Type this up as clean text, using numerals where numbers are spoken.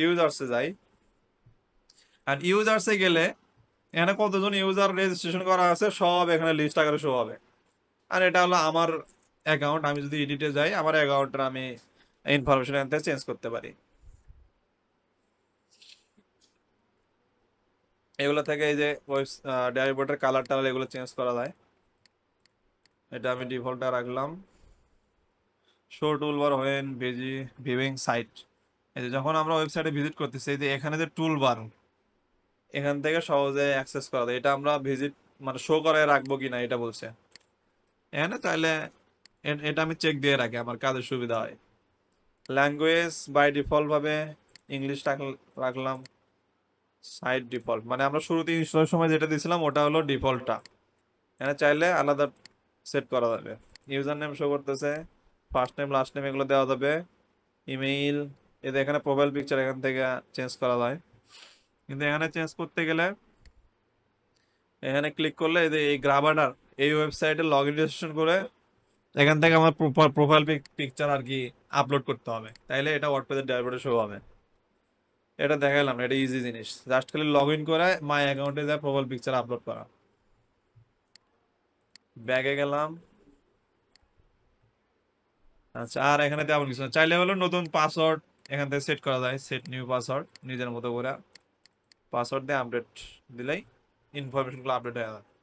ইউজার্সে যাই, আর ইউজার্সে গেলে এখানে কতজন ইউজার রেজিস্ট্রেশন করা আছে সব এখানে লিস্ট আকারে শো হবে। আর এটা হলো আমার অ্যাকাউন্ট, আমি যদি এডিটে যাই আমার অ্যাকাউন্টের আমি ইনফরমেশন এখান থেকে চেঞ্জ করতে পারি। এগুলো থেকে এই যে ড্যাশবোর্ডের কালার টালার এগুলো চেঞ্জ করা যায়। এটা আমি ডিফল্টটা রাখলাম। Show toolbar when viewing site, এই যে যখন আমরা ওয়েবসাইটে ভিজিট করতেছি এই যে এখানে যে টুলবার, এখান থেকে সহজে অ্যাক্সেস করা যায়। এটা আমরা ভিজিট মানে শো করে রাখবো কিনা এটা বলছে এখানে, তাহলে এটা আমি চেক দিয়ে রাখি, আমার কাজের সুবিধা হয়। ল্যাঙ্গুয়েজ বাই ডিফল্ট ভাবে ইংলিশ রাখলাম। সাইট ডিফল্ট মানে আমরা শুরুতে ইনস্টলের সময় যেটা দিয়েছিলাম ওটা হলো ডিফল্টটা, এখানে চাইলে আলাদা সেট করা যাবে। ইউজার নেম শো করতেছে, ফার্স্ট নেম লাস্ট নেম এগুলো দেওয়া যাবে। ইমেইল, এদের এখানে প্রোফাইল পিকচার এখান থেকে চেঞ্জ করা যায়, কিন্তু এখানে চেঞ্জ করতে গেলে এখানে ক্লিক করলে এই গ্রাবাডার এই ওয়েবসাইটে লগ ইন রেজিস্ট্রেশন করে এখান থেকে আমার প্রোফাইল পিকচার আর কি আপলোড করতে হবে, তাইলে এটা ওয়ার্ডপ্রেসের ড্যাশবোর্ডে শো হবে। এটা দেখালাম, এটা ইজি জিনিস, জাস্ট খালি লগ ইন করে মাই অ্যাকাউন্টে যা প্রোফাইল পিকচার আপলোড করা। ব্যাগে গেলাম। আচ্ছা, আর এখানে তেমন কিছু না, চাইলে হলো নতুন পাসওয়ার্ড এখান থেকে সেট করা যায়, সেট নিউ পাসওয়ার্ড নিজের মতো করে পাসওয়ার্ড দিয়ে আপডেট দিলেই ইনফরমেশনগুলো আপডেট হয়ে যাবে।